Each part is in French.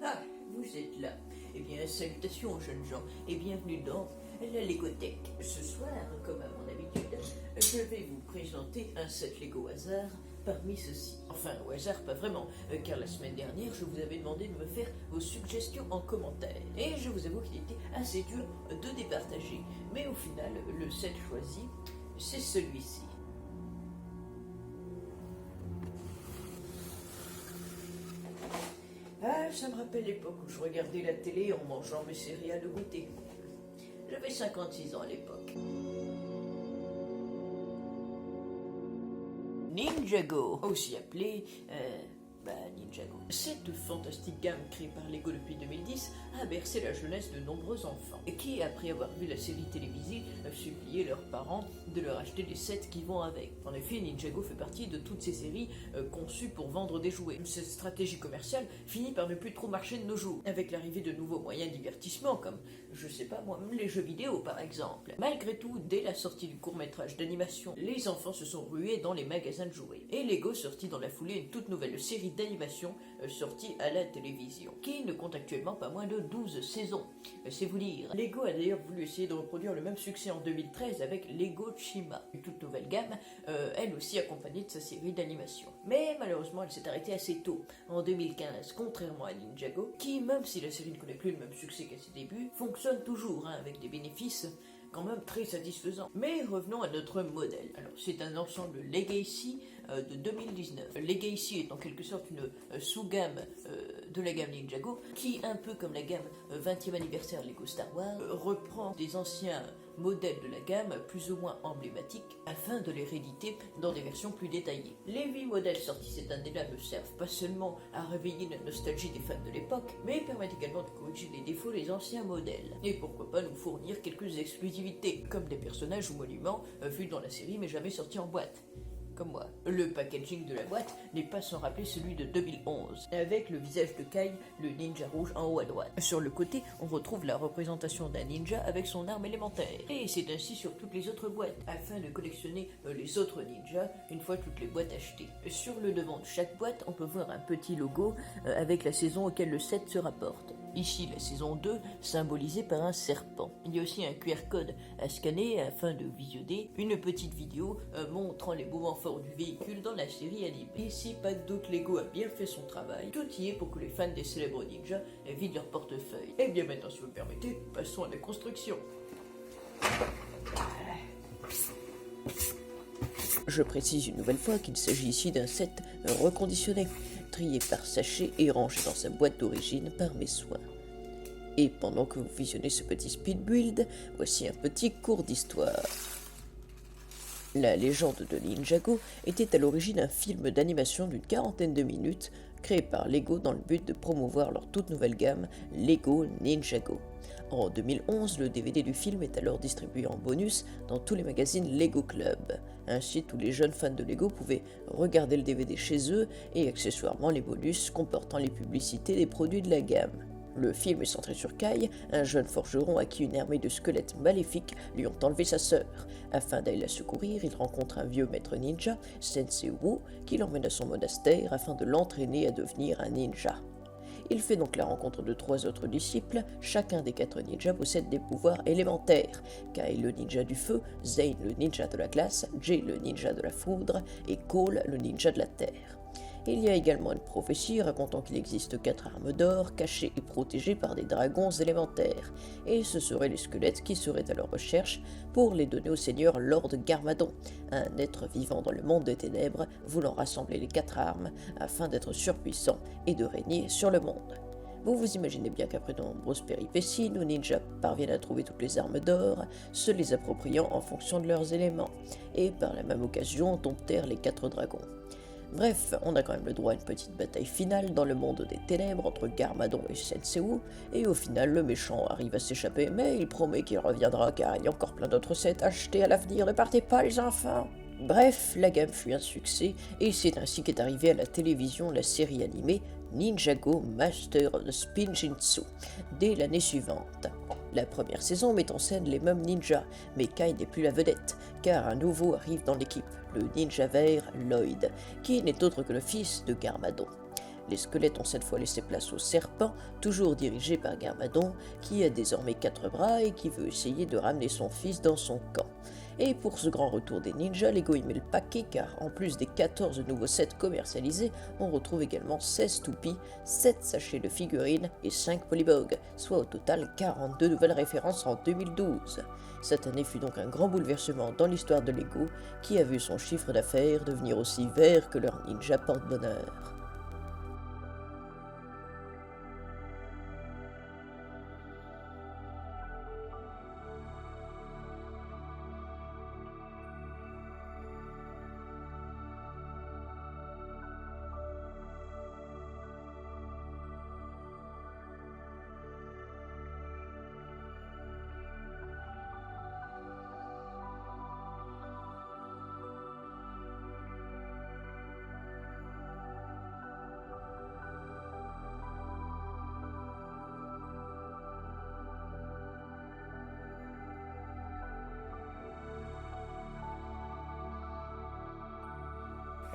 Ah, vous êtes là. Eh bien, salutations jeunes gens et bienvenue dans la Légothèque. Ce soir, comme à mon habitude, je vais vous présenter un set Lego hasard parmi ceux-ci. Enfin, au hasard, pas vraiment, car la semaine dernière, je vous avais demandé de me faire vos suggestions en commentaire. Et je vous avoue qu'il était assez dur de départager. Mais au final, le set choisi, c'est celui-ci. Ah, ça me rappelle l'époque où je regardais la télé en mangeant mes céréales au goûter. J'avais 56 ans à l'époque. Ninjago, aussi appelé Ninjago. Cette fantastique gamme créée par Lego depuis 2010 a bercé la jeunesse de nombreux enfants qui, après avoir vu la série télévisée, suppliaient leurs parents de leur acheter des sets qui vont avec. En effet, Ninjago fait partie de toutes ces séries conçues pour vendre des jouets. Cette stratégie commerciale finit par ne plus trop marcher de nos jours, avec l'arrivée de nouveaux moyens de divertissement comme, je sais pas moi, les jeux vidéo par exemple. Malgré tout, dès la sortie du court-métrage d'animation, les enfants se sont rués dans les magasins de jouets. Et Lego sortit dans la foulée une toute nouvelle série d'animation sortie à la télévision, qui ne compte actuellement pas moins de 12 saisons. C'est vous dire. Lego a d'ailleurs voulu essayer de reproduire le même succès en 2013 avec Lego Chima, une toute nouvelle gamme, elle aussi accompagnée de sa série d'animation. Mais malheureusement, elle s'est arrêtée assez tôt, en 2015, contrairement à Ninjago, qui, même si la série ne connaît plus le même succès qu'à ses débuts, fonctionne toujours avec des bénéfices quand même très satisfaisant. Mais revenons à notre modèle. Alors, c'est un ensemble Legacy de 2019. Legacy est en quelque sorte une sous-gamme de la gamme Ninjago, qui, un peu comme la gamme 20e anniversaire Lego Star Wars, reprend des anciens modèles de la gamme plus ou moins emblématiques afin de les rééditer dans des versions plus détaillées. Les 8 modèles sortis cette année-là ne servent pas seulement à réveiller la nostalgie des fans de l'époque, mais permettent également de corriger les défauts des anciens modèles. Et pourquoi pas nous fournir quelques exclusivités, comme des personnages ou monuments vus dans la série mais jamais sortis en boîte. Comme moi. Le packaging de la boîte n'est pas sans rappeler celui de 2011, avec le visage de Kai, le ninja rouge en haut à droite. Sur le côté, on retrouve la représentation d'un ninja avec son arme élémentaire. Et c'est ainsi sur toutes les autres boîtes, afin de collectionner les autres ninjas une fois toutes les boîtes achetées. Sur le devant de chaque boîte, on peut voir un petit logo avec la saison auquel le set se rapporte. Ici, la saison 2, symbolisée par un serpent. Il y a aussi un QR code à scanner afin de visionner une petite vidéo montrant les moments forts du véhicule dans la série animée. Et si Pack Doc Lego a bien fait son travail, tout y est pour que les fans des célèbres ninjas vident leur portefeuille. Et bien maintenant, si vous le permettez, passons à la construction. Je précise une nouvelle fois qu'il s'agit ici d'un set reconditionné, trié par sachet et rangé dans sa boîte d'origine par mes soins. Et pendant que vous visionnez ce petit speed build, voici un petit cours d'histoire. La légende de Ninjago était à l'origine un film d'animation d'une 40aine de minutes créé par Lego dans le but de promouvoir leur toute nouvelle gamme Lego Ninjago. En 2011, le DVD du film est alors distribué en bonus dans tous les magazines Lego Club. Ainsi, tous les jeunes fans de Lego pouvaient regarder le DVD chez eux et accessoirement les bonus comportant les publicités des produits de la gamme. Le film est centré sur Kai, un jeune forgeron à qui une armée de squelettes maléfiques lui ont enlevé sa sœur. Afin d'aller la secourir, il rencontre un vieux maître ninja, Sensei Wu, qui l'emmène à son monastère afin de l'entraîner à devenir un ninja. Il fait donc la rencontre de 3 autres disciples, chacun des 4 ninjas possède des pouvoirs élémentaires. Kai le ninja du feu, Zane le ninja de la glace, Jay le ninja de la foudre et Cole le ninja de la terre. Il y a également une prophétie racontant qu'il existe 4 armes d'or cachées et protégées par des dragons élémentaires, et ce seraient les squelettes qui seraient à leur recherche pour les donner au seigneur Lord Garmadon, un être vivant dans le monde des ténèbres voulant rassembler les 4 armes afin d'être surpuissant et de régner sur le monde. Vous vous imaginez bien qu'après de nombreuses péripéties, nos ninjas parviennent à trouver toutes les armes d'or, se les appropriant en fonction de leurs éléments, et par la même occasion domptèrent les 4 dragons. Bref, on a quand même le droit à une petite bataille finale dans le monde des ténèbres entre Garmadon et Sensei Wu, et au final le méchant arrive à s'échapper, mais il promet qu'il reviendra car il y a encore plein d'autres sets à acheter à l'avenir, ne partez pas les enfants. Bref, la gamme fut un succès, et c'est ainsi qu'est arrivée à la télévision la série animée Ninjago Master of the Spinjitzu, dès l'année suivante. La première saison met en scène les mêmes ninjas, mais Kai n'est plus la vedette, car un nouveau arrive dans l'équipe, le ninja vert Lloyd, qui n'est autre que le fils de Garmadon. Les squelettes ont cette fois laissé place au serpent, toujours dirigé par Garmadon, qui a désormais 4 bras et qui veut essayer de ramener son fils dans son camp. Et pour ce grand retour des ninjas, Lego y met le paquet car en plus des 14 nouveaux sets commercialisés, on retrouve également 16 toupies, 7 sachets de figurines et 5 polybogues, soit au total 42 nouvelles références en 2012. Cette année fut donc un grand bouleversement dans l'histoire de Lego qui a vu son chiffre d'affaires devenir aussi vert que leur ninja porte-bonheur.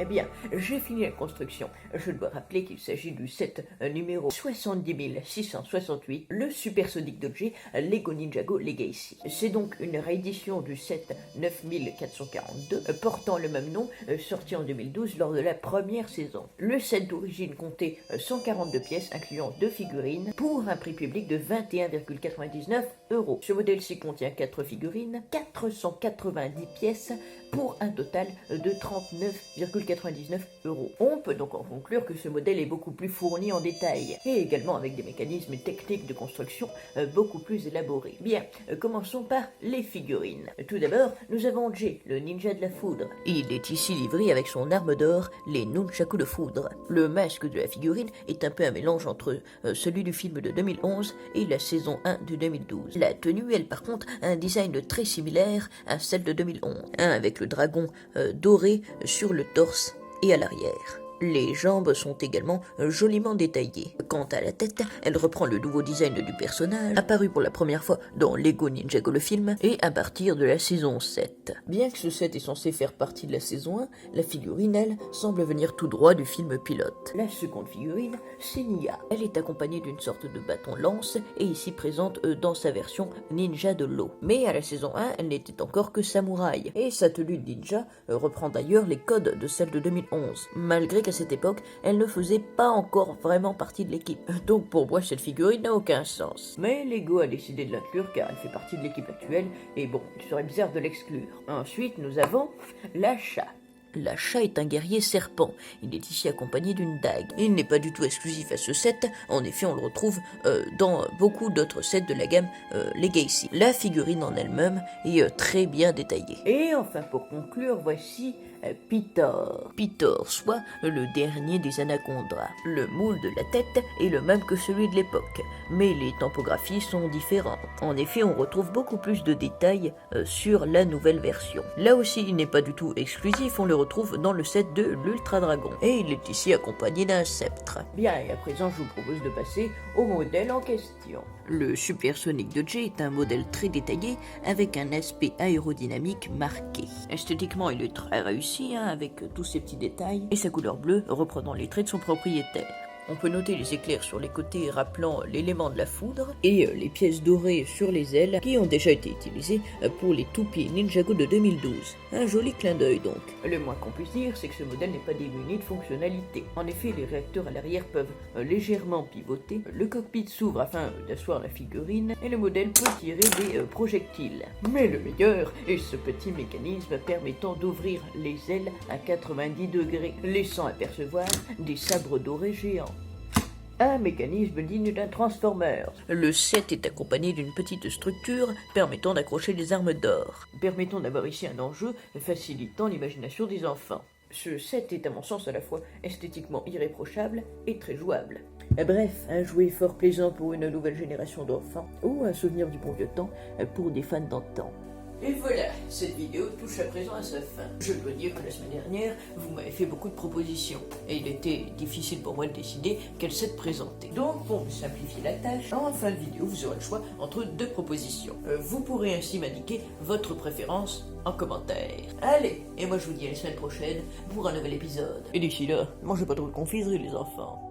Eh bien, j'ai fini la construction. Je dois rappeler qu'il s'agit du set numéro 70 668, le Supersonic Doge Lego Ninjago Legacy. C'est donc une réédition du set 9442, portant le même nom, sorti en 2012 lors de la première saison. Le set d'origine comptait 142 pièces, incluant 2 figurines, pour un prix public de 21,99 €. Ce modèle-ci contient 4 figurines, 490 pièces, pour un total de 39,99 €. On peut donc en conclure que ce modèle est beaucoup plus fourni en détail, et également avec des mécanismes techniques de construction beaucoup plus élaborés. Bien, commençons par les figurines. Tout d'abord, nous avons Jay, le ninja de la foudre. Il est ici livré avec son arme d'or, les nunchaku de foudre. Le masque de la figurine est un peu un mélange entre celui du film de 2011 et la saison 1 de 2012. La tenue, elle, par contre, a un design très similaire à celle de 2011, avec le dragon doré sur le torse et à l'arrière. Les jambes sont également joliment détaillées. Quant à la tête, elle reprend le nouveau design du personnage, apparu pour la première fois dans Lego Ninjago le film, et à partir de la saison 7. Bien que ce set est censé faire partie de la saison 1, la figurine, elle, semble venir tout droit du film pilote. La seconde figurine, c'est Nya. Elle est accompagnée d'une sorte de bâton-lance, et ici présente dans sa version ninja de l'eau. Mais à la saison 1, elle n'était encore que samouraï, et sa tenue de ninja reprend d'ailleurs les codes de celle de 2011, malgré qu'à cette époque, elle ne faisait pas encore vraiment partie de l'équipe. Donc pour moi, cette figurine n'a aucun sens. Mais Lego a décidé de l'inclure car elle fait partie de l'équipe actuelle, et bon, il serait bizarre de l'exclure. Ensuite, nous avons Lacha. Lacha est un guerrier serpent. Il est ici accompagné d'une dague. Il n'est pas du tout exclusif à ce set. En effet, on le retrouve dans beaucoup d'autres sets de la gamme Legacy. La figurine en elle-même est très bien détaillée. Et enfin, pour conclure, voici Pitor. Pitor, soit le dernier des anacondas. Le moule de la tête est le même que celui de l'époque, mais les tampographies sont différentes. En effet, on retrouve beaucoup plus de détails sur la nouvelle version. Là aussi, il n'est pas du tout exclusif, on le retrouve dans le set de l'Ultra Dragon, et il est ici accompagné d'un sceptre. Bien, et à présent, je vous propose de passer au modèle en question. Le Supersonic Doge est un modèle très détaillé, avec un aspect aérodynamique marqué. Esthétiquement, il est très réussi, avec tous ces petits détails, et sa couleur bleue reprenant les traits de son propriétaire. On peut noter les éclairs sur les côtés rappelant l'élément de la foudre et les pièces dorées sur les ailes qui ont déjà été utilisées pour les toupies Ninjago de 2012. Un joli clin d'œil donc. Le moins qu'on puisse dire, c'est que ce modèle n'est pas démuni de fonctionnalité. En effet, les réacteurs à l'arrière peuvent légèrement pivoter, le cockpit s'ouvre afin d'asseoir la figurine et le modèle peut tirer des projectiles. Mais le meilleur est ce petit mécanisme permettant d'ouvrir les ailes à 90 degrés, laissant apercevoir des sabres dorés géants. Un mécanisme digne d'un Transformers. Le set est accompagné d'une petite structure permettant d'accrocher des armes d'or. Permettons d'avoir ici un enjeu facilitant l'imagination des enfants. Ce set est à mon sens à la fois esthétiquement irréprochable et très jouable. Bref, un jouet fort plaisant pour une nouvelle génération d'enfants, ou un souvenir du bon vieux temps pour des fans d'antan. Et voilà, cette vidéo touche à présent à sa fin. Je dois dire que la semaine dernière, vous m'avez fait beaucoup de propositions, et il était difficile pour moi de décider quel set présenter. Donc, pour me simplifier la tâche, en fin de vidéo, vous aurez le choix entre 2 propositions. Vous pourrez ainsi m'indiquer votre préférence en commentaire. Allez, et moi je vous dis à la semaine prochaine pour un nouvel épisode. Et d'ici là, mangez pas trop de confiserie les enfants.